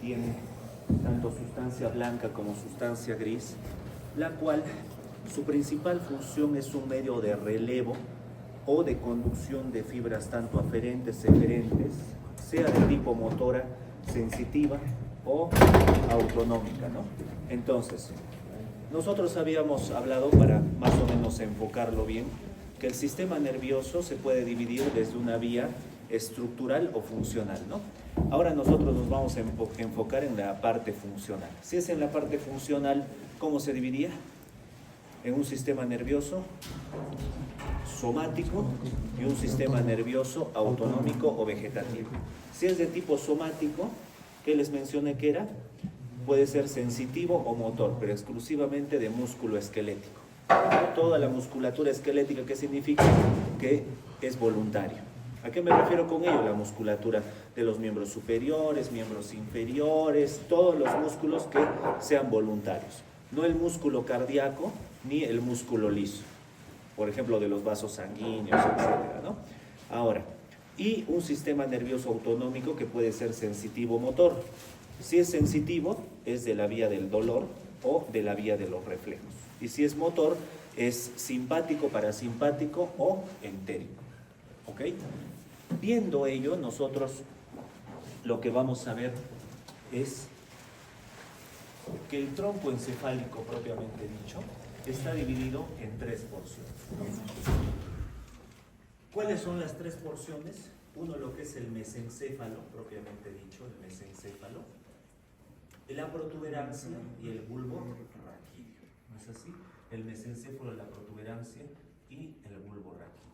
tiene tanto sustancia blanca como sustancia gris, la cual su principal función es un medio de relevo o de conducción de fibras tanto aferentes, eferentes, sea de tipo motora, sensitiva o autonómica, ¿no? Entonces, nosotros habíamos hablado, para más o menos enfocarlo bien, que el sistema nervioso se puede dividir desde una vía estructural o funcional, ¿no? Ahora nosotros nos vamos a enfocar en la parte funcional. Si es en la parte funcional, ¿cómo se dividía? En un sistema nervioso somático y un sistema nervioso autonómico o vegetativo. Si es de tipo somático, ¿qué les mencioné que era? Puede ser sensitivo o motor, pero exclusivamente de músculo esquelético. Toda la musculatura esquelética, ¿qué significa? Que es voluntario. ¿A qué me refiero con ello? La musculatura de los miembros superiores, miembros inferiores, todos los músculos que sean voluntarios. No el músculo cardíaco ni el músculo liso. Por ejemplo, de los vasos sanguíneos, etc., ¿no? Ahora, y un sistema nervioso autonómico que puede ser sensitivo-motor. Si es sensitivo, es de la vía del dolor o de la vía de los reflejos. Y si es motor, es simpático, parasimpático o entérico. ¿Ok? Viendo ello, nosotros lo que vamos a ver es que el tronco encefálico propiamente dicho está dividido en 3 porciones. ¿Cuáles son las 3 porciones? Uno, lo que es el mesencéfalo, propiamente dicho, el mesencéfalo, la protuberancia y el bulbo raquídeo. ¿No es así? El mesencéfalo, la protuberancia y el bulbo raquídeo.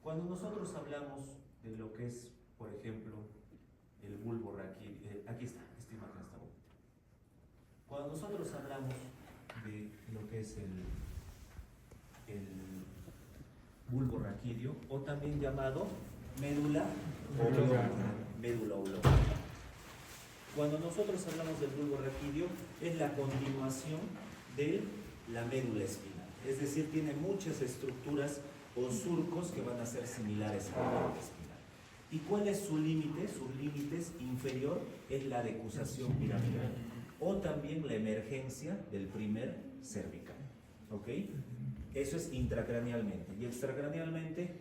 Cuando nosotros hablamos de lo que es, por ejemplo, el bulbo raquídeo, aquí está, esta imagen está bonita. Cuando nosotros hablamos de lo que es el bulbo raquídeo, o también llamado médula oblonga, médula oblonga. Cuando nosotros hablamos del bulbo raquídeo, es la continuación de la médula espinal. Es decir, tiene muchas estructuras o surcos que van a ser similares a la médula espinal. ¿Y cuál es su límite? Su límite inferior es la decusación piramidal o también la emergencia del primer cervical. ¿Ok? Eso es intracranealmente. Y extracranealmente,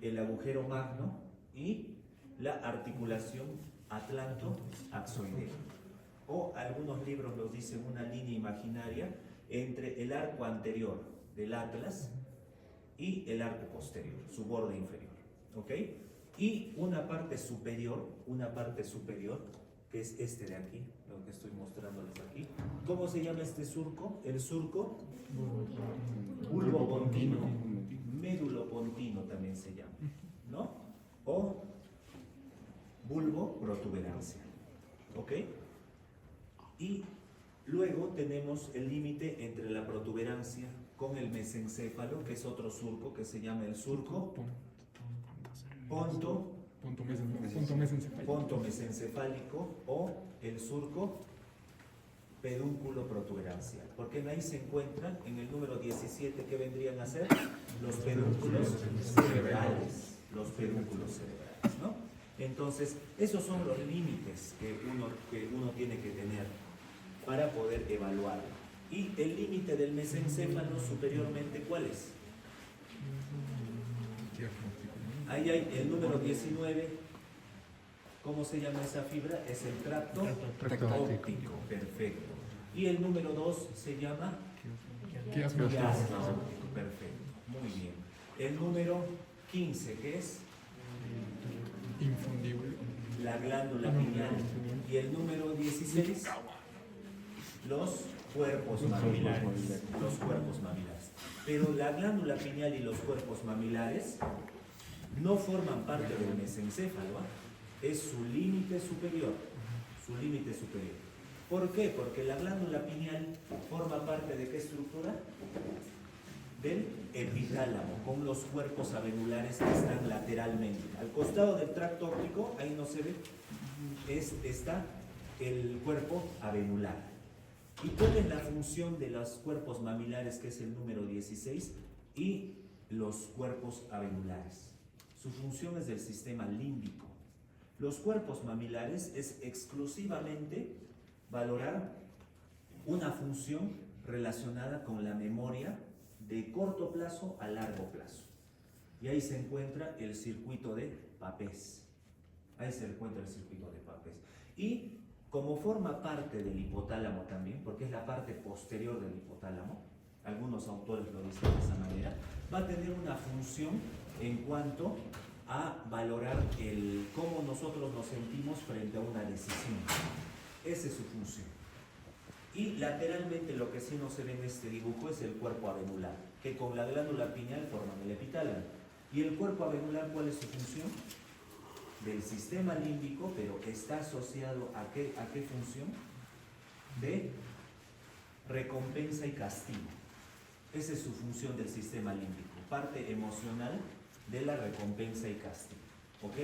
el agujero magno y la articulación atlanto-axoidea. O algunos libros los dicen una línea imaginaria entre el arco anterior del atlas y el arco posterior, su borde inferior. ¿Ok? Y una parte superior, que es este de aquí, lo que estoy mostrándoles aquí. ¿Cómo se llama este surco? El surco bulbopontino, médulopontino también se llama, ¿no? O bulbo protuberancia. ¿Ok? Y luego tenemos el límite entre la protuberancia con el mesencéfalo, que es otro surco que se llama el surco ponto mesencefálico o el surco pedúnculo protuberancial, porque ahí se encuentran en el número 17 que vendrían a ser los pedúnculos cerebrales, ¿no? Entonces, esos son los límites que uno tiene que tener para poder evaluarlo. Y el límite del mesencéfalo superiormente, ¿cuál es? Ahí hay el número 19. ¿Cómo se llama esa fibra? Es el tracto óptico. Perfecto. Y el número 2 se llama quiasma óptico. Perfecto. Muy bien. El número 15, ¿qué es? Infundible. La glándula pineal. Y el número 16, los cuerpos mamilares. Los cuerpos mamilares. Pero la glándula pineal y los cuerpos mamilares no forman parte del mesencéfalo, es su límite superior. ¿Por qué? Porque la glándula pineal forma parte de ¿qué estructura? Del epitálamo, con los cuerpos avenulares que están lateralmente. Al costado del tracto óptico, ahí no se ve, está el cuerpo avenular. ¿Y cuál es la función de los cuerpos mamilares, que es el número 16, y los cuerpos avenulares? Su función es del sistema límbico. Los cuerpos mamilares es exclusivamente valorar una función relacionada con la memoria de corto plazo a largo plazo. Y ahí se encuentra el circuito de Papez. Ahí se encuentra el circuito de Papez. Y como forma parte del hipotálamo también, porque es la parte posterior del hipotálamo, algunos autores lo dicen de esa manera, va a tener una función en cuanto a valorar cómo nosotros nos sentimos frente a una decisión. Esa es su función. Y lateralmente lo que sí no se ve en este dibujo es el cuerpo avenular, que con la glándula pineal forman el epitálamo. ¿Y el cuerpo avenular cuál es su función? Del sistema límbico, pero está asociado a qué función? De recompensa y castigo. Esa es su función del sistema límbico, parte emocional de la recompensa y castigo. ¿Ok?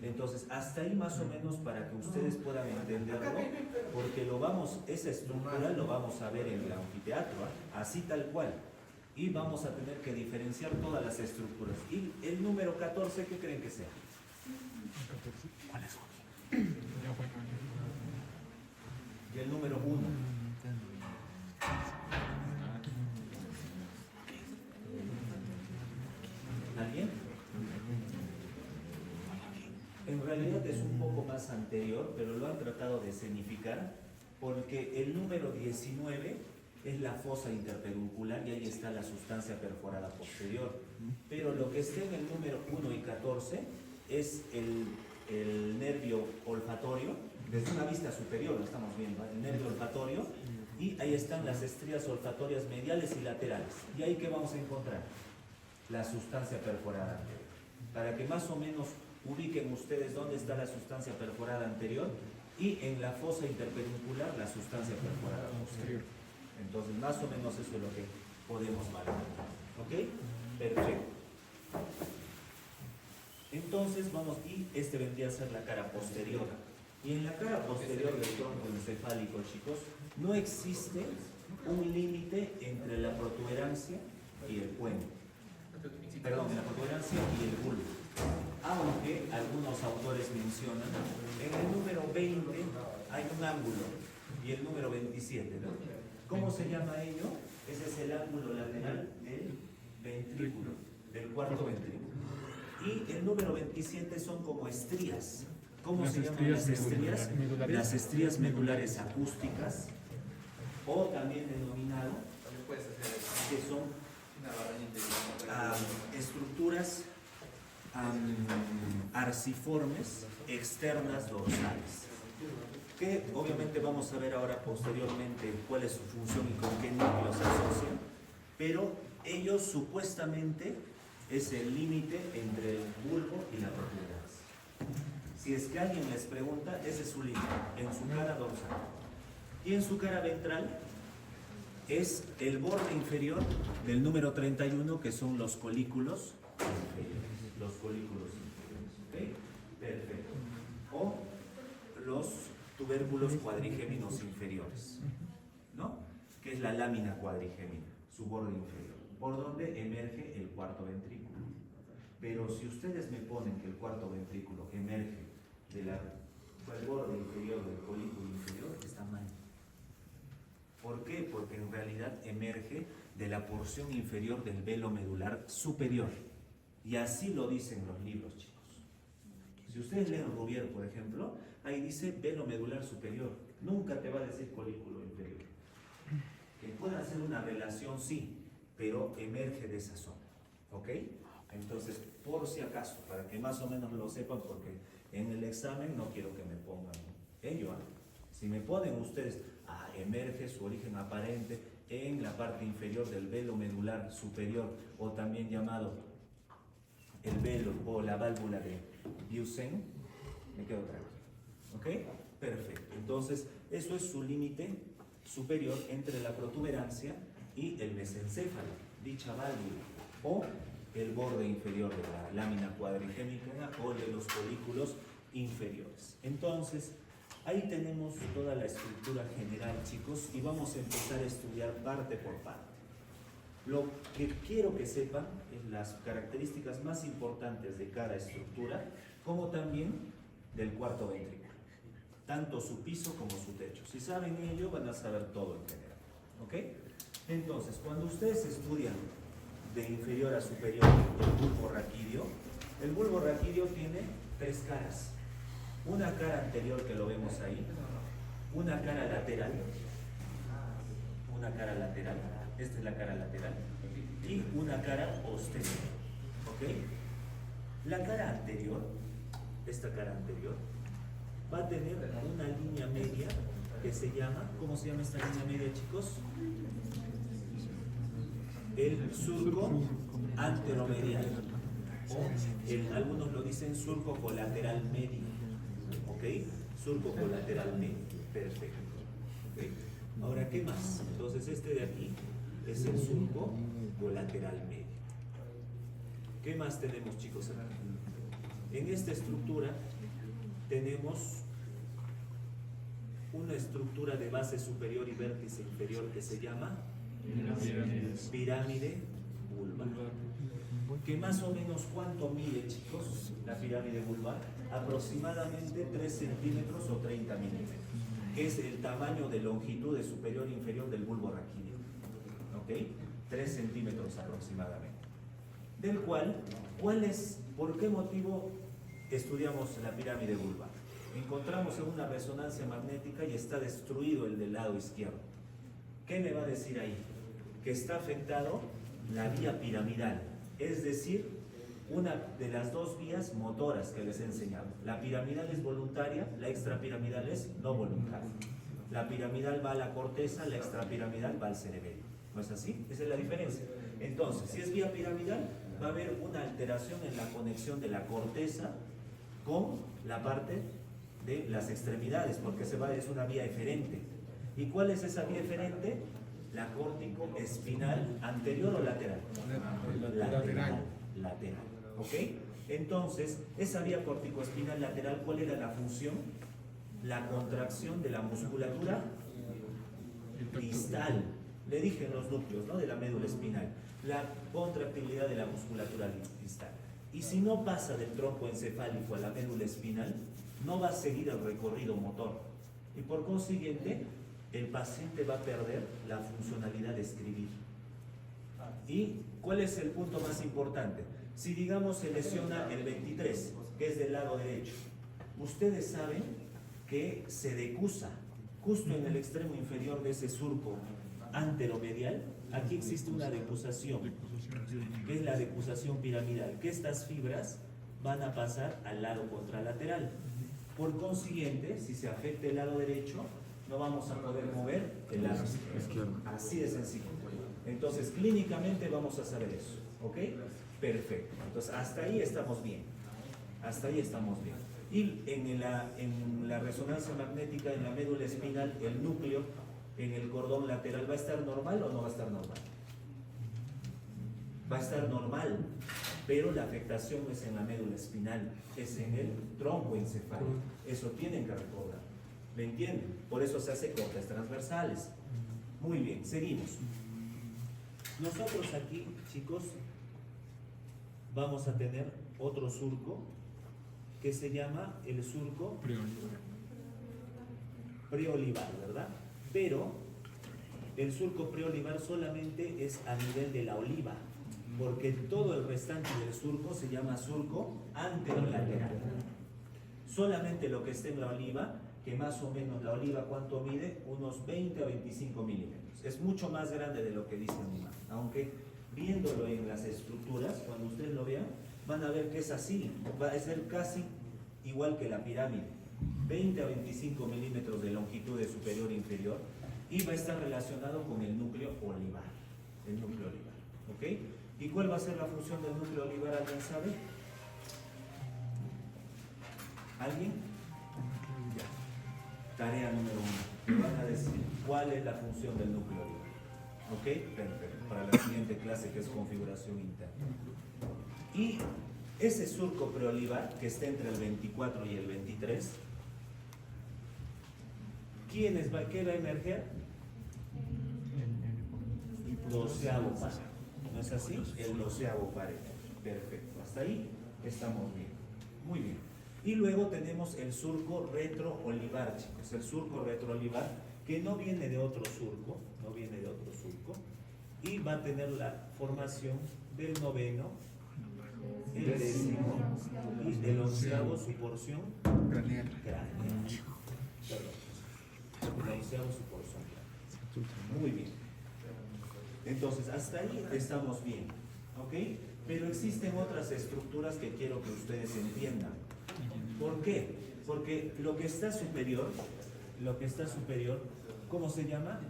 Entonces, hasta ahí más o menos para que ustedes puedan entenderlo, porque esa estructura lo vamos a ver en el anfiteatro, así tal cual. Y vamos a tener que diferenciar todas las estructuras. Y el número 14, ¿qué creen que sea? ¿Cuáles son? Y el número 1. ¿Alguien? En realidad es un poco más anterior, pero lo han tratado de escenificar, porque el número 19 es la fosa interpeduncular y ahí está la sustancia perforada posterior. Pero lo que está en el número 1 y 14 es el nervio olfatorio, desde una vista superior lo estamos viendo, el nervio olfatorio, y ahí están las estrías olfatorias mediales y laterales. ¿Y ahí qué vamos a encontrar? La sustancia perforada anterior. Para que más o menos ubiquen ustedes dónde está la sustancia perforada anterior y en la fosa interpeduncular la sustancia perforada posterior. Entonces, más o menos eso es lo que podemos valorar. ¿Ok? Perfecto. Entonces, y este vendría a ser la cara posterior. Y en la cara posterior del tronco encefálico, chicos, no existe un límite entre la protuberancia y el puente. Perdón, la protuberancia y el bulbo. Aunque algunos autores mencionan, en el número 20 hay un ángulo y el número 27, ¿no? ¿Cómo se llama ello? Ese es el ángulo lateral del ventrículo, del cuarto ventrículo. Y el número 27 son como estrías. ¿Cómo se llaman las estrías? Las estrías medulares acústicas, o también denominado, que son estructuras arciformes externas dorsales, que obviamente vamos a ver ahora posteriormente cuál es su función y con qué núcleos se asocian, pero ellos supuestamente es el límite entre el bulbo y la protuberancia. Si es que alguien les pregunta, ese es su límite, en su cara dorsal. Y en su cara ventral es el borde inferior del número 31, que son los colículos inferiores. Los colículos inferiores, ¿ok? Perfecto. O los tubérculos cuadrigéminos inferiores, ¿no? Que es la lámina cuadrigémina, su borde inferior, por donde emerge el cuarto ventrículo. Pero si ustedes me ponen que el cuarto ventrículo emerge del borde inferior del colículo inferior, está mal. ¿Por qué? Porque en realidad emerge de la porción inferior del velo medular superior. Y así lo dicen los libros, chicos. Si ustedes leen Rouvier, por ejemplo, ahí dice velo medular superior. Nunca te va a decir colículo inferior. Que pueda hacer una relación, sí, pero emerge de esa zona. ¿Ok? Entonces, por si acaso, para que más o menos lo sepan, porque en el examen no quiero que me pongan ello. Si me ponen ustedes, emerge su origen aparente en la parte inferior del velo medular superior, o también llamado el velo o la válvula de Busen, me quedo tranquilo. ¿Ok? Perfecto. Entonces, eso es su límite superior entre la protuberancia y el mesencéfalo, dicha válvula, o el borde inferior de la lámina cuadrigémica o de los colículos inferiores. Entonces, ahí tenemos toda la estructura general, chicos, y vamos a empezar a estudiar parte por parte. Lo que quiero que sepan es las características más importantes de cada estructura, como también del cuarto ventrículo, tanto su piso como su techo. Si saben ello, van a saber todo en general. ¿Ok? Entonces, cuando ustedes estudian de inferior a superior el bulbo raquídeo tiene tres caras. Una cara anterior que lo vemos ahí, una cara lateral, esta es la cara lateral, y una cara posterior. ¿Ok? La cara anterior, esta cara anterior, va a tener una línea media que se llama, ¿cómo se llama esta línea media, chicos? El surco anteromedial, o algunos lo dicen surco colateral medio. ¿Ok? Surco colateral medio. Perfecto. ¿Okay? Ahora, ¿qué más? Entonces, este de aquí es el surco colateral medio. ¿Qué más tenemos, chicos? En esta estructura tenemos una estructura de base superior y vértice inferior que se llama pirámide vulvar. ¿Que más o menos cuánto mide, chicos, la pirámide vulvar? Aproximadamente 3 centímetros o 30 milímetros, que es el tamaño de longitud de superior e inferior del bulbo raquídeo. ¿Ok? 3 centímetros aproximadamente. Del cual, ¿por qué motivo estudiamos la pirámide vulvar? Encontramos en una resonancia magnética y está destruido el del lado izquierdo. ¿Qué me va a decir ahí? Que está afectado la vía piramidal, es decir, una de las dos vías motoras que les he enseñado. La piramidal es voluntaria, la extrapiramidal es no voluntaria. La piramidal va a la corteza, la extrapiramidal va al cerebelo. ¿No es así? Esa es la diferencia. Entonces, si es vía piramidal, va a haber una alteración en la conexión de la corteza con la parte de las extremidades, porque es una vía eferente. ¿Y cuál es esa vía eferente? La córtico espinal anterior o lateral. Lateral. ¿Ok? Entonces, esa vía corticoespinal lateral, ¿cuál era la función? La contracción de la musculatura distal. Le dije en los núcleos, ¿no?, de la médula espinal. La contractibilidad de la musculatura distal. Y si no pasa del tronco encefálico a la médula espinal, no va a seguir el recorrido motor. Y por consiguiente, el paciente va a perder la funcionalidad de escribir. ¿Y cuál es el punto más importante? Si, digamos, se lesiona el 23, que es del lado derecho, ustedes saben que se decusa justo en el extremo inferior de ese surco anteromedial. Aquí existe una decusación, que es la decusación piramidal, que estas fibras van a pasar al lado contralateral. Por consiguiente, si se afecta el lado derecho, no vamos a poder mover el lado izquierdo. Así de sencillo. Entonces, clínicamente vamos a saber eso. ¿Ok? Perfecto. Entonces, hasta ahí estamos bien. Hasta ahí estamos bien. Y en la resonancia magnética, en la médula espinal, el núcleo, en el cordón lateral, ¿va a estar normal o no va a estar normal? Va a estar normal, pero la afectación no es en la médula espinal, es en el tronco encefálico. Eso tienen que recordar. ¿Me entienden? Por eso se hace cortes transversales. Muy bien, seguimos. Nosotros aquí, chicos, vamos a tener otro surco que se llama el surco preolivar, ¿verdad? Pero el surco preolivar solamente es a nivel de la oliva, porque todo el restante del surco se llama surco anterolateral. Solamente lo que esté en la oliva, que más o menos la oliva, ¿cuánto mide? Unos 20 a 25 milímetros. Es mucho más grande de lo que dice mi imagen, aunque viéndolo en las estructuras, cuando ustedes lo vean, van a ver que es así, va a ser casi igual que la pirámide, 20 a 25 milímetros de longitud de superior e inferior, y va a estar relacionado con el núcleo olivar, ¿ok? ¿Y cuál va a ser la función del núcleo olivar? ¿Alguien sabe? ¿Alguien? Ya. Tarea número 1. Van a decir cuál es la función del núcleo olivar. ¿Ok? Perfecto. Para la siguiente clase, que es configuración interna. Y ese surco preolivar, que está entre el 24 y el 23, ¿qué va a emerger? Doceavo par. ¿No es así? El doceavo par. Perfecto. Hasta ahí estamos bien. Muy bien. Y luego tenemos el surco retroolivar, chicos. El surco retroolivar, que no viene de otro surco, y va a tener la formación del noveno, el décimo y del onceavo su porción craneal. Perdón. El onceavo su porción craneal. Muy bien. Entonces, hasta ahí estamos bien, ¿ok? Pero existen otras estructuras que quiero que ustedes entiendan. ¿Por qué? Porque lo que está superior, ¿cómo se llama?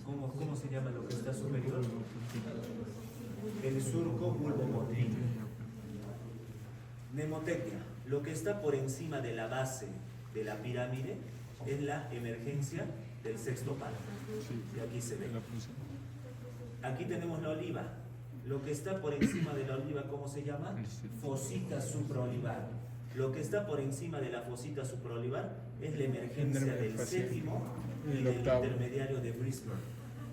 ¿Cómo se llama lo que está superior? El surco bulbomotriz. Mnemotecnia. Lo que está por encima de la base de la pirámide es la emergencia del sexto palo. Y aquí se ve. Aquí tenemos la oliva. Lo que está por encima de la oliva, ¿cómo se llama? Fosita supraolivar. Lo que está por encima de la fosita supraolivar es la emergencia del séptimo y del intermediario de Brisbane.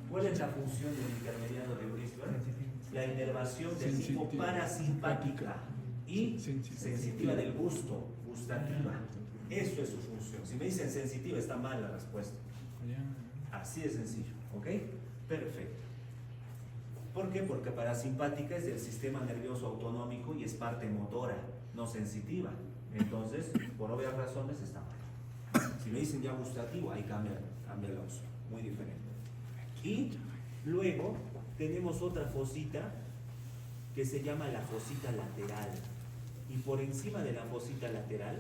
¿Cuál es la función del intermediario de Brisbane? La inervación del tipo parasimpática y sensitiva del gusto, gustativa. Eso es su función. Si me dicen sensitiva, está mal la respuesta. Así de sencillo, ¿ok? Perfecto. ¿Por qué? Porque parasimpática es del sistema nervioso autonómico y es parte motora, no sensitiva. Entonces, por obvias razones, está mal. Si me dicen ya gustativo, ahí cambia la opción. Muy diferente. Y luego tenemos otra fosita que se llama la fosita lateral. Y por encima de la fosita lateral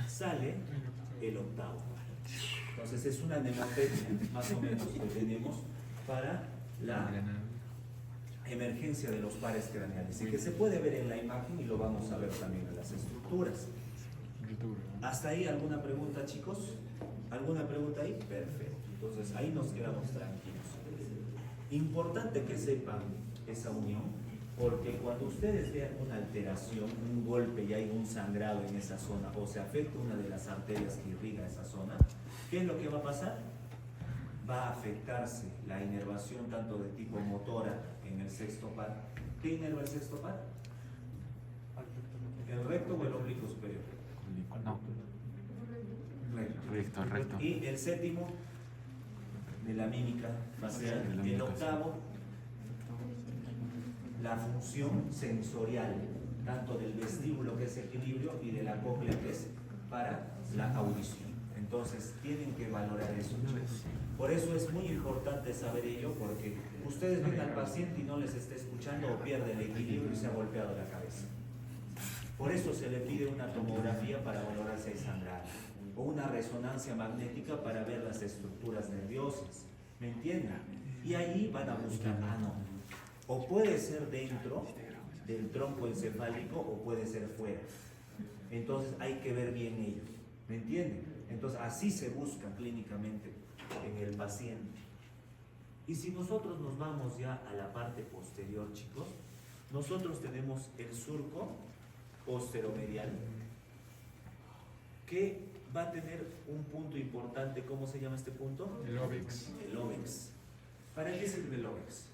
sale el octavo. Entonces es una mnemotecnia más o menos que tenemos para la emergencia de los pares craneales y que se puede ver en la imagen y lo vamos a ver también en las estructuras. ¿Hasta ahí alguna pregunta, chicos? ¿Alguna pregunta ahí? Perfecto. Entonces ahí nos quedamos tranquilos. Importante que sepan esa unión, porque cuando ustedes vean una alteración, un golpe y hay un sangrado en esa zona o se afecta una de las arterias que irriga esa zona, ¿qué es lo que va a pasar? Va a afectarse la inervación tanto de tipo motora en el sexto par. ¿Qué inerva el sexto par? ¿El recto o el oblicuo superior? No. Recto. Y el séptimo de la mímica va a ser el octavo, la función sensorial, tanto del vestíbulo que es equilibrio y de la cóclea que es para la audición. Entonces tienen que valorar eso. Por eso es muy importante saber ello, porque ustedes ven al paciente y no les está escuchando o pierde el equilibrio y se ha golpeado la cabeza. Por eso se le pide una tomografía para valorar si hay sangrado o una resonancia magnética para ver las estructuras nerviosas. ¿Me entienden? Y ahí van a buscar, no. O puede ser dentro del tronco encefálico o puede ser fuera. Entonces hay que ver bien ello. ¿Me entienden? Entonces así se busca clínicamente en el paciente. Y si nosotros nos vamos ya a la parte posterior, chicos, nosotros tenemos el surco posteromedial que va a tener un punto importante. ¿Cómo se llama este punto? El óbex. El óbex. ¿Para qué sirve el óbex?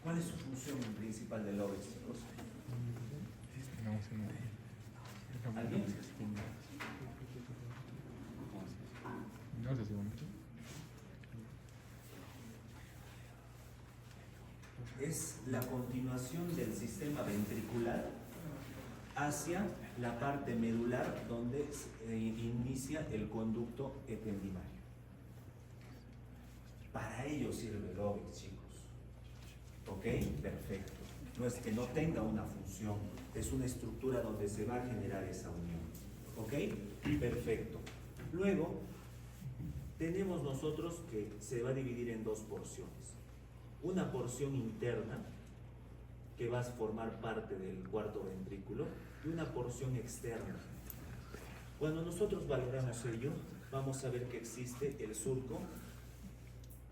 ¿Cuál es su función principal del óbex, chicos? ¿Alguien? Es la continuación del sistema ventricular hacia la parte medular donde inicia el conducto ependimario. Para ello sirve el óbex, chicos. ¿Ok? Perfecto. No es que no tenga una función, es una estructura donde se va a generar esa unión. ¿Ok? Perfecto. Luego, tenemos nosotros que se va a dividir en dos porciones. Una porción interna, que va a formar parte del cuarto ventrículo, y una porción externa. Cuando nosotros valoramos ello, vamos a ver que existe el surco.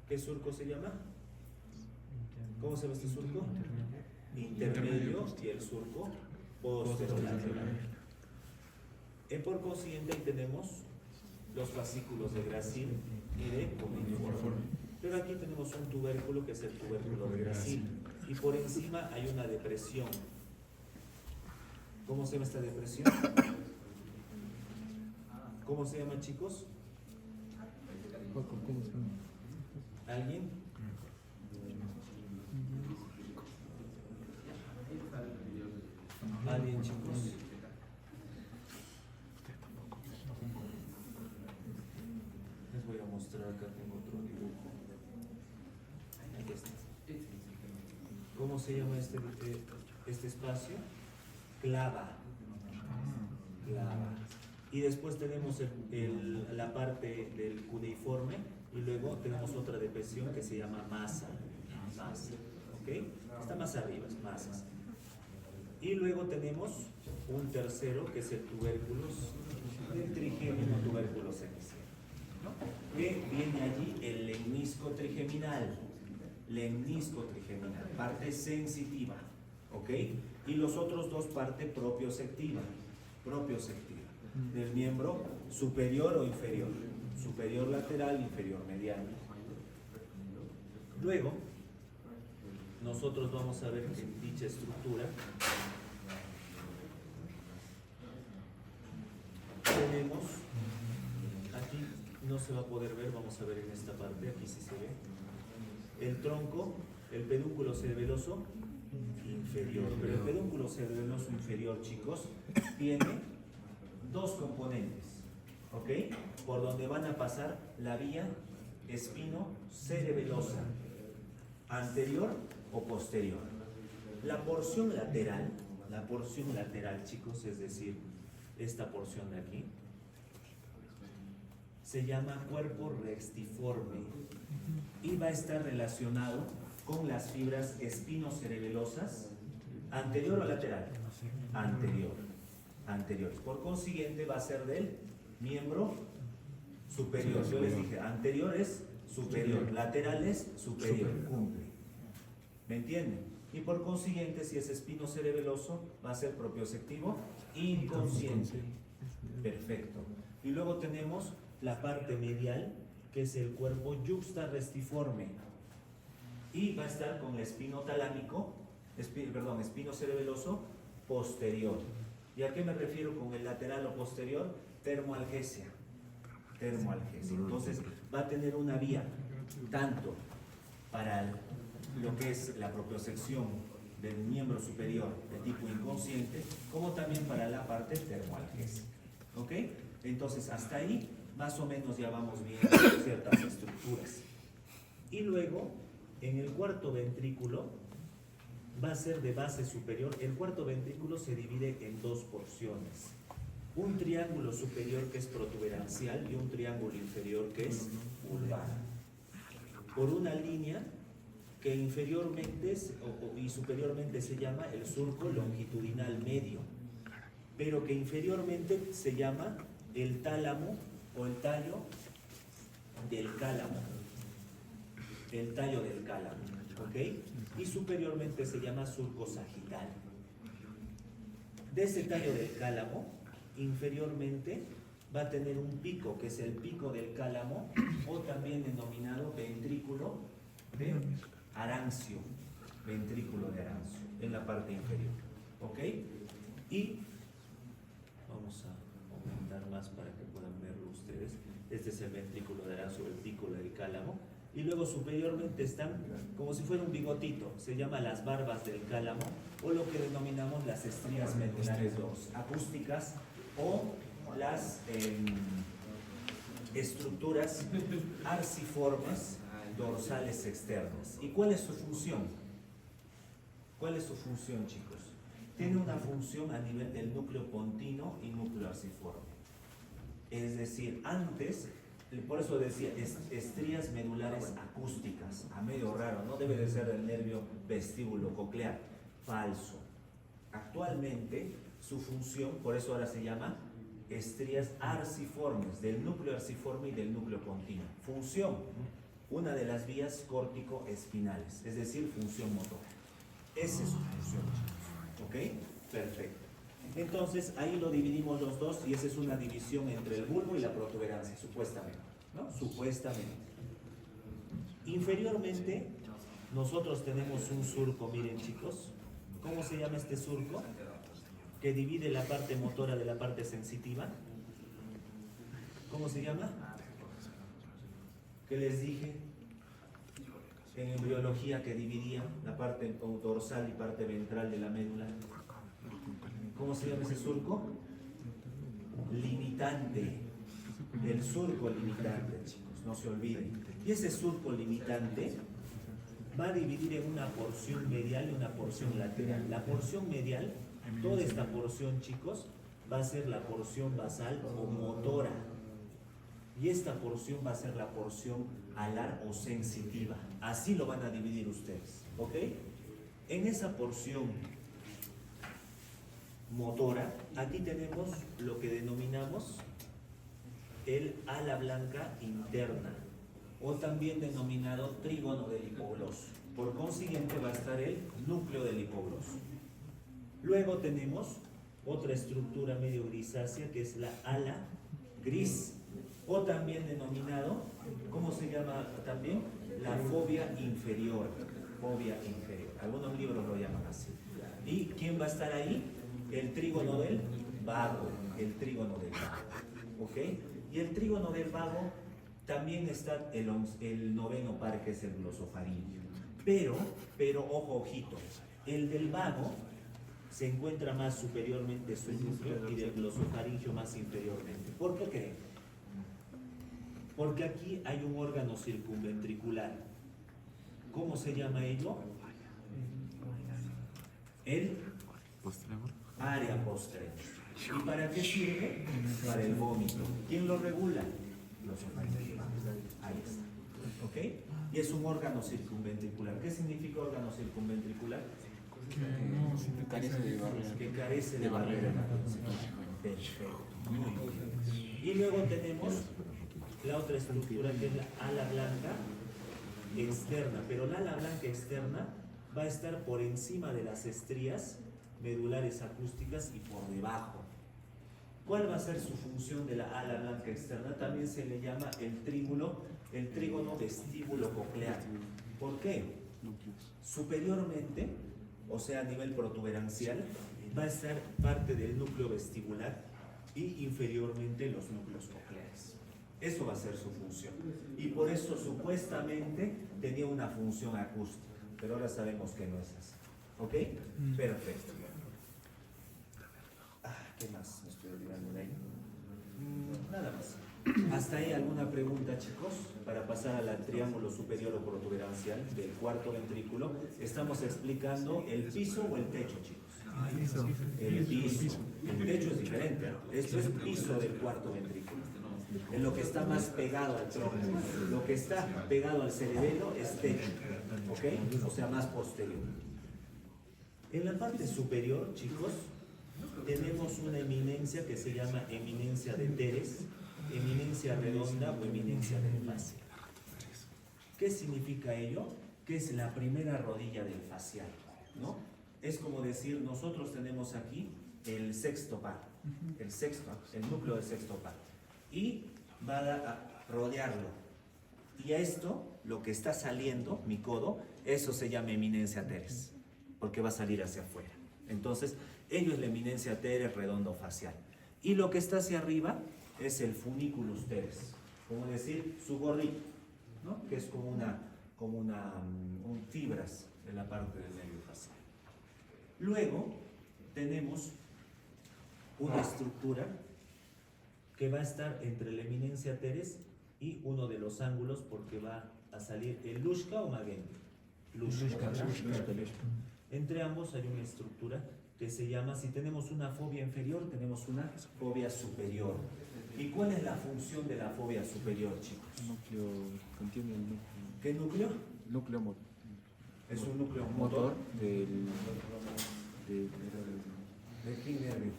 ¿Qué surco se llama? ¿Cómo se llama este surco? Intermedio y el surco posterolateral. Por consiguiente, ahí tenemos los fascículos de Gracil y de Comenius. Pero aquí tenemos un tubérculo que es el tubérculo de Gracil. y por encima hay una depresión. ¿Cómo se llama esta depresión? ¿Cómo se llama, chicos? ¿Cómo se llama? ¿Alguien? ¿Alguien, chicos? Les voy a mostrar, acá tengo otro dibujo. Aquí está. ¿Cómo se llama este espacio? Clava. Clava. Y después tenemos la parte del cuneiforme y luego tenemos otra depresión que se llama masa. Masa. ¿Ok? Está más arriba, es masas. Y luego tenemos un tercero que es el tubérculos, el trigémino tubérculo sequicel, ¿no? Que viene allí el lemnisco trigeminal. Lemnisco trigeminal, parte sensitiva, ¿ok? Y los otros dos, parte propiosectiva, del miembro superior o inferior, superior lateral, inferior mediano. Luego, nosotros vamos a ver que en dicha estructura tenemos, aquí no se va a poder ver, vamos a ver en esta parte, aquí sí se ve, el tronco, el pedúnculo cerebeloso inferior. Pero el pedúnculo cerebeloso inferior, chicos, tiene dos componentes, ¿ok? Por donde van a pasar la vía espino-cerebelosa, anterior o posterior. La porción lateral, chicos, es decir, esta porción de aquí, se llama cuerpo restiforme y va a estar relacionado con las fibras espinocerebelosas, anterior o lateral, anteriores. Por consiguiente va a ser del miembro superior. Yo les dije, anterior es superior, lateral es superior, cumple. ¿Me entienden? Y por consiguiente, si es espinocerebeloso, va a ser propiosectivo inconsciente. Perfecto. Y luego tenemos la parte medial, que es el cuerpo yuxtarrestiforme. Y va a estar con el espinotalámico, espinocerebeloso posterior. ¿Y a qué me refiero con el lateral o posterior? Termoalgesia. Entonces va a tener una vía tanto para lo que es la propiosección del miembro superior de tipo inconsciente, como también para la parte termoalgésica. ¿Ok? Entonces hasta ahí más o menos ya vamos viendo ciertas estructuras. Y luego en el cuarto ventrículo va a ser de base superior. El cuarto ventrículo se divide en dos porciones. Un triángulo superior que es protuberancial y un triángulo inferior que es vulvar. Por una línea que inferiormente y superiormente se llama el surco longitudinal medio, pero que inferiormente se llama el tálamo o el tallo del cálamo. El tallo del cálamo, ¿ok? Y superiormente se llama surco sagital. De ese tallo del cálamo, inferiormente va a tener un pico, que es el pico del cálamo, o también denominado ventrículo de Arancio, en la parte inferior, ¿ok? Y vamos a aumentar más para que puedan verlo ustedes. Este es el ventrículo de Arancio, el pico del cálamo. Y luego superiormente están como si fuera un bigotito, se llama las barbas del cálamo, o lo que denominamos las estrías medulares acústicas, o las estructuras arciformes dorsales externas. ¿Y cuál es su función? Chicos? Tiene una función a nivel del núcleo pontino y núcleo arciforme. Es decir, antes, por eso decía, estrías medulares acústicas, a medio raro, no debe de ser del nervio vestíbulo coclear, falso. Actualmente, su función, por eso ahora se llama estrías arciformes, del núcleo arciforme y del núcleo pontino. Función, una de las vías córtico-espinales, es decir, función motor. Esa es su función, chicos. ¿Ok? Perfecto. Entonces, ahí lo dividimos los dos y esa es una división entre el bulbo y la protuberancia, supuestamente, ¿no? Supuestamente. Inferiormente nosotros tenemos un surco, miren chicos. ¿Cómo se llama este surco? Que divide la parte motora de la parte sensitiva. ¿Cómo se llama? ¿Qué les dije en embriología que dividía la parte dorsal y parte ventral de la médula? ¿Cómo se llama ese surco? Limitante. El surco limitante, chicos, no se olviden. Y ese surco limitante va a dividir en una porción medial y una porción lateral. La porción medial, toda esta porción, chicos, va a ser la porción basal o motora. Y esta porción va a ser la porción alar o sensitiva. Así lo van a dividir ustedes, ¿ok? En esa porción motora, aquí tenemos lo que denominamos el ala blanca interna, o también denominado trígono del hipogloso. Por consiguiente va a estar el núcleo del hipogloso. Luego tenemos otra estructura medio grisácea que es la ala gris, o también denominado, ¿cómo se llama también? La fobia inferior. Fobia inferior. Algunos libros lo llaman así. ¿Y quién va a estar ahí? El trígono del vago. El trígono del vago. ¿Ok? Y el trígono del vago también está el noveno par, que es el glosofaringio. Pero, ojo, ojito, el del vago se encuentra más superiormente su núcleo y del glosofaringio más inferiormente. ¿Por qué creen? Porque aquí hay un órgano circunventricular. ¿Cómo se llama ello? El área posterior. ¿Y para qué sirve? Para el vómito. ¿Quién lo regula? Los glosofaringio. Ahí está. ¿Ok? Y es un órgano circunventricular. ¿Qué significa órgano circunventricular? Que carece de barrera. Que carece de barrera. Perfecto. Muy bien. Y luego tenemos la otra estructura que es la ala blanca externa. Pero la ala blanca externa va a estar por encima de las estrías medulares acústicas y por debajo. ¿Cuál va a ser su función de la ala blanca externa? También se le llama el trígono vestíbulo coclear. ¿Por qué? Superiormente, o sea a nivel protuberancial, va a estar parte del núcleo vestibular y inferiormente los núcleos cocleares. Eso va a ser su función. Y por eso supuestamente tenía una función acústica, pero ahora sabemos que no es así. ¿Ok? Perfecto. ¿Qué más? Me estoy olvidando de ahí. Nada más. ¿Hasta ahí alguna pregunta, chicos? Para pasar al triángulo superior o protuberancial del cuarto ventrículo. Estamos explicando el piso o el techo, chicos. El piso. El techo es diferente. Esto es piso del cuarto ventrículo. En lo que está más pegado al tronco. Lo que está pegado al cerebelo es techo. ¿Ok? O sea, más posterior. En la parte superior, chicos, tenemos una eminencia que se llama eminencia de teres, eminencia redonda o eminencia del facial. ¿Qué significa ello? Que es la primera rodilla del facial, ¿no? Es como decir, nosotros tenemos aquí el sexto par, el núcleo del sexto par, y va a rodearlo. Y a esto, lo que está saliendo, mi codo, eso se llama eminencia teres, porque va a salir hacia afuera. Entonces, ello es la eminencia teres redondo facial. Y lo que está hacia arriba es el funiculus teres, como decir su gorrito, ¿no? Que es como fibras en la parte del nervio facial. Luego tenemos una estructura que va a estar entre la eminencia teres y uno de los ángulos, porque va a salir el Luschka o Magenta. Luschka. Entre ambos hay una estructura que se llama, si tenemos una fobia inferior, tenemos una fobia superior. ¿Y cuál es la función de la fobia superior, chicos? Núcleo, contiene el núcleo. ¿Qué núcleo? Núcleo motor. Es un núcleo Motor ¿De qué nervio?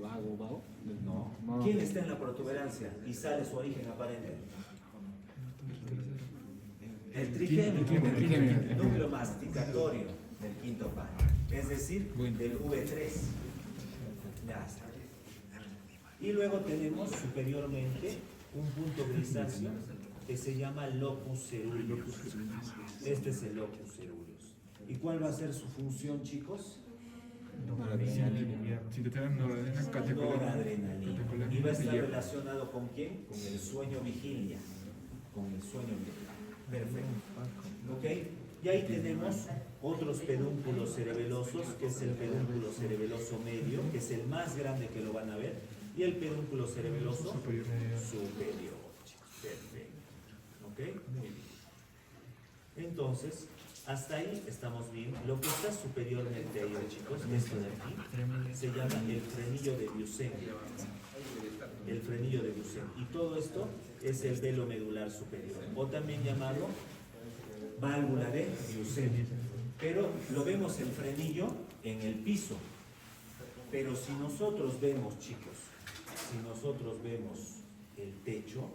Vago. No. ¿Quién está en la protuberancia y sale su origen aparente? El trigémino, núcleo masticatorio del quinto par, es decir, del V3. Ya está. Y luego tenemos superiormente un punto grisáceo que se llama locus ceruleus. Este es el locus ceruleus. ¿Y cuál va a ser su función, chicos? Noradrenalina. Noradrenalina. ¿Y va a estar relacionado con quién? Con el sueño vigilia. Con el sueño vigilia. Perfecto. ¿Ok? Y ahí tenemos otros pedúnculos cerebelosos, que es el pedúnculo cerebeloso medio, que es el más grande que lo van a ver, y el pedúnculo cerebeloso superior. Perfecto. ¿Ok? Muy bien. Entonces, hasta ahí estamos bien. Lo que está superiormente ahí, chicos, esto de aquí, se llama el frenillo de Busen. El frenillo de Busen. Y todo esto es el velo medular superior, o también llamado válvula de Busen. Pero lo vemos el frenillo en el piso. Pero si nosotros vemos, chicos, si nosotros vemos el techo,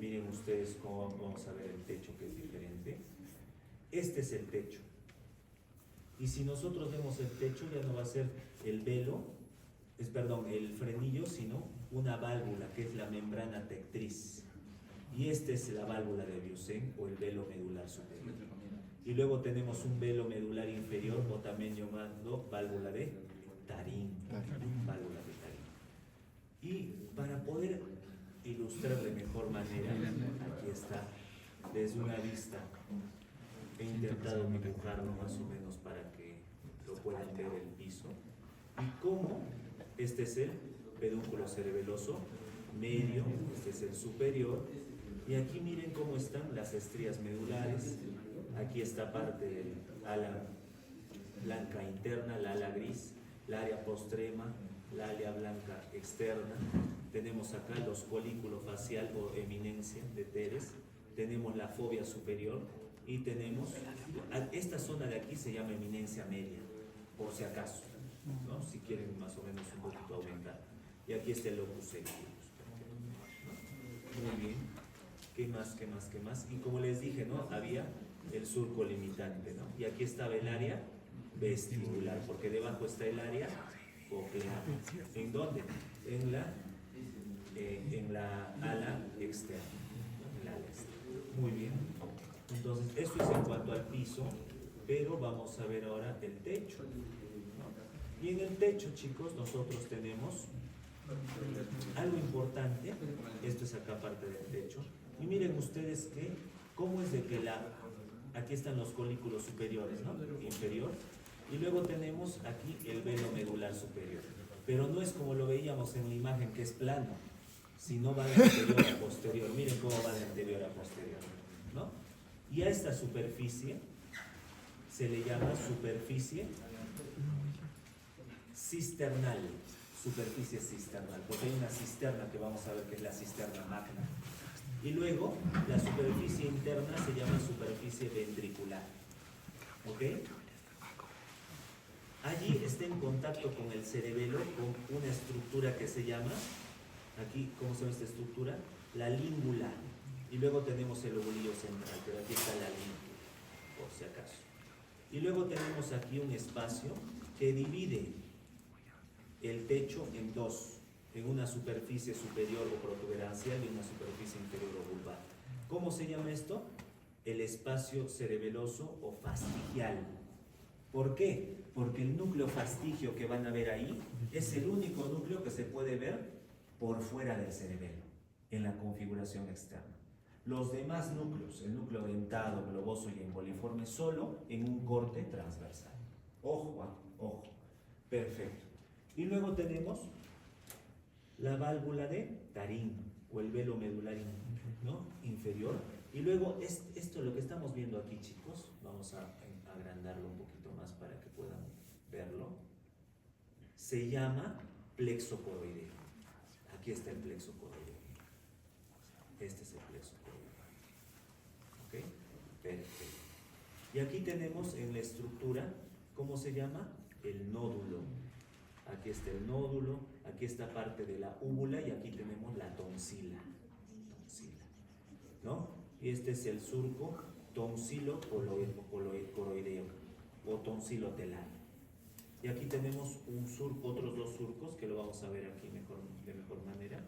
miren ustedes cómo vamos a ver el techo, que es diferente. Este es el techo. Y si nosotros vemos el techo, ya no va a ser el velo, el frenillo, sino una válvula, que es la membrana tectriz. Y esta es la válvula de Busen, o el velo medular superior. Y luego tenemos un velo medular inferior, o también llamado válvula de Tarim. Válvula de Tarim. Y para poder ilustrar de mejor manera, aquí está, desde una vista, he intentado dibujarlo más o menos para que lo puedan ver el piso. Y cómo este es el pedúnculo cerebeloso medio, este es el superior. Y aquí miren cómo están las estrías medulares. Aquí está parte del ala blanca interna, la ala gris, la área postrema, la área blanca externa. Tenemos acá los colículo facial o eminencia de Teres. Tenemos la fobia superior y tenemos, esta zona de aquí se llama eminencia media, por si acaso, ¿no? Si quieren más o menos un poquito aumentar. Y aquí está el locus ceruleus. Muy bien. ¿Qué más? Y como les dije, ¿no? Había el surco limitante, ¿no? Y aquí estaba el área vestibular, porque debajo está el área coclear. ¿En dónde? En la ala externa. En la ala externa. Muy bien. Entonces, esto es en cuanto al piso, pero vamos a ver ahora el techo, ¿no? Y en el techo, chicos, nosotros tenemos algo importante. Esto es acá parte del techo. Y miren ustedes que, cómo es de que aquí están los colículos superiores, ¿no? Inferior. Y luego tenemos aquí el velo medular superior. Pero no es como lo veíamos en la imagen, que es plano, sino va de anterior a posterior. Miren cómo va de anterior a posterior, ¿no? Y a esta superficie se le llama superficie cisternal. Superficie cisternal, porque hay una cisterna que vamos a ver que es la cisterna magna. Y luego la superficie interna se llama superficie ventricular. ¿Ok? Allí está en contacto con el cerebelo, con una estructura que se llama, aquí, ¿cómo se llama esta estructura? La língula. Y luego tenemos el lobulillo central, pero aquí está la língula, por si acaso. Y luego tenemos aquí un espacio que divide el techo en dos, en una superficie superior o protuberancial y una superficie inferior o vulvar. ¿Cómo se llama esto? El espacio cerebeloso o fastigial. ¿Por qué? Porque el núcleo fastigio que van a ver ahí es el único núcleo que se puede ver por fuera del cerebelo, en la configuración externa. Los demás núcleos, el núcleo dentado, globoso y emboliforme, solo en un corte transversal. Ojo, ojo. Perfecto. Y luego tenemos la válvula de Tarim, o el velo medular, ¿no? Inferior. Y luego esto, lo que estamos viendo aquí, chicos, vamos a agrandarlo un poquito más para que puedan verlo. Se llama plexo coroideo. Aquí está el plexo coroideo. Este es el plexo coroideo. ¿Ok? Perfecto. Y aquí tenemos en la estructura, ¿cómo se llama? El nódulo. Aquí está el nódulo, aquí está parte de la úvula y aquí tenemos la tonsila, ¿no? Y este es el surco tonsilo-coroideo o tonsilo-telar. Y aquí tenemos un surco, otros dos surcos que lo vamos a ver aquí de mejor manera.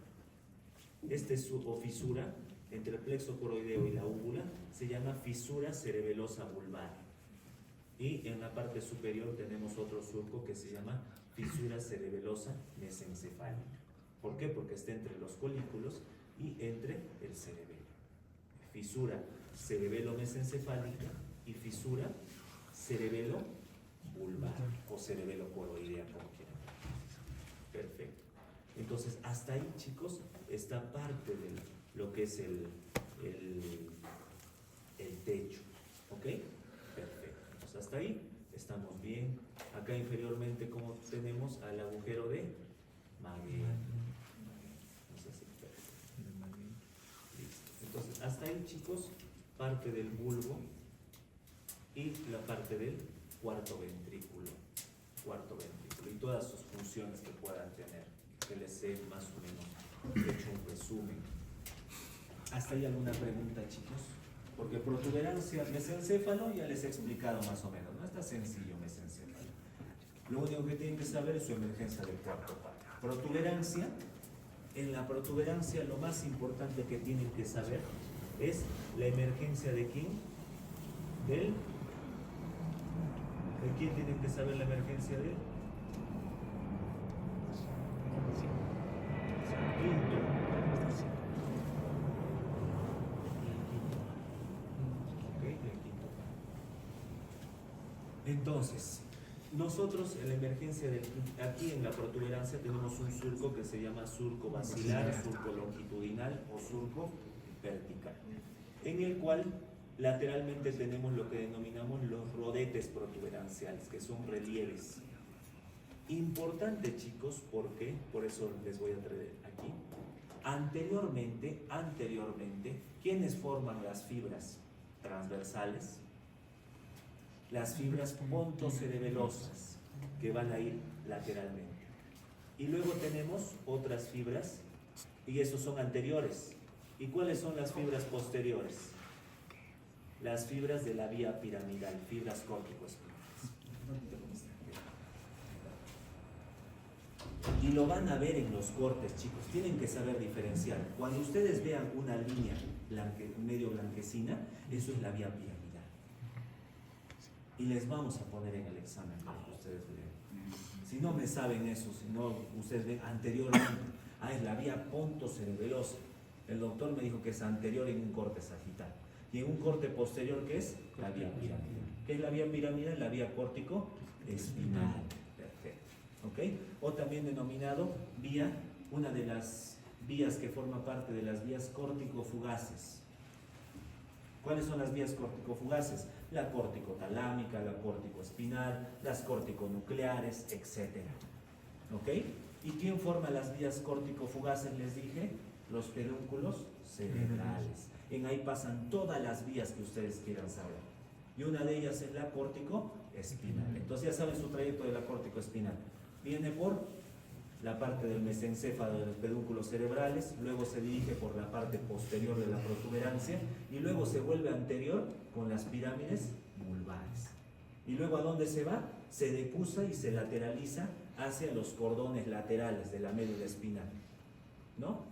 Este es o fisura entre el plexo coroideo y la úvula se llama fisura cerebelosa vulvar. Y en la parte superior tenemos otro surco que se llama fisura cerebelosa mesencefálica. ¿Por qué? Porque está entre los colículos y entre el cerebelo. Fisura cerebelo-mesencefálica y fisura cerebelo vulvar o cerebelo coroidea, como quieran. Perfecto. Entonces, hasta ahí, chicos, está parte de lo que es el techo. ¿Ok? Perfecto. Entonces, hasta ahí estamos bien. Acá inferiormente, como tenemos al agujero de Magellan. Listo. Entonces, hasta ahí, chicos, parte del bulbo y la parte del cuarto ventrículo y todas sus funciones que puedan tener, que les he más o menos hecho un resumen. ¿Hasta ahí alguna pregunta, chicos? Porque protuberancia mesencéfalo ya les he explicado más o menos, no está sencillo mesencéfalo. Lo único que tienen que saber es su emergencia del cuarto palo. Protuberancia, en la protuberancia lo más importante que tienen que saber es la emergencia de quién, ¿de quién tienen que saber la emergencia de él? Quinto. Ok, el quinto. Entonces, nosotros en la emergencia aquí en la protuberancia tenemos un surco que se llama surco basilar, surco longitudinal o surco vertical, en el cual lateralmente tenemos lo que denominamos los rodetes protuberanciales, que son relieves. Importante, chicos, porque por eso les voy a traer aquí. Anteriormente, ¿quiénes forman las fibras transversales? Las fibras pontocerebelosas, que van a ir lateralmente. Y luego tenemos otras fibras, y esos son anteriores. ¿Y cuáles son las fibras posteriores? Las fibras de la vía piramidal, fibras córtico-espinales. Y lo van a ver en los cortes, chicos. Tienen que saber diferenciar. Cuando ustedes vean una línea medio blanquecina, eso es la vía piramidal. Y les vamos a poner en el examen para que ustedes vean. Si no me saben eso, si no ustedes ven anteriormente, es la vía pontocerebelosa. El doctor me dijo que es anterior en un corte sagital. Y en un corte posterior, ¿qué es? La vía piramidal. ¿Qué es la vía piramidal? La vía córtico-espinal. Perfecto. ¿Ok? O también denominado vía, una de las vías que forma parte de las vías córtico-fugaces. ¿Cuáles son las vías córtico-fugaces? La córtico-talámica, la córtico-espinal, las córtico-nucleares, etc. ¿Ok? ¿Y quién forma las vías córtico-fugaces? Les dije, los pedúnculos cerebrales. En ahí pasan todas las vías que ustedes quieran saber. Y una de ellas es la córtico-espinal. Entonces ya saben su trayecto de la córtico-espinal. Viene por la parte del mesencéfalo de los pedúnculos cerebrales, luego se dirige por la parte posterior de la protuberancia y luego se vuelve anterior con las pirámides vulvares. Y luego ¿a dónde se va? Se decusa y se lateraliza hacia los cordones laterales de la médula espinal. ¿No?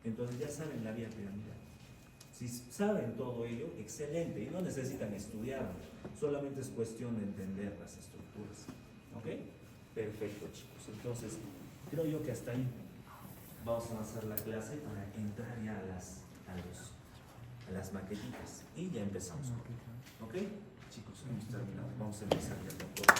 Entonces ya saben la vía piramidal. Si saben todo ello, excelente, y no necesitan estudiarlo, solamente es cuestión de entender las estructuras. ¿Ok? Perfecto, chicos. Entonces, creo yo que hasta ahí vamos a avanzar la clase para entrar ya a las maquetitas. Y ya empezamos. ¿Ok? Chicos, hemos terminado. Vamos a empezar ya con todo.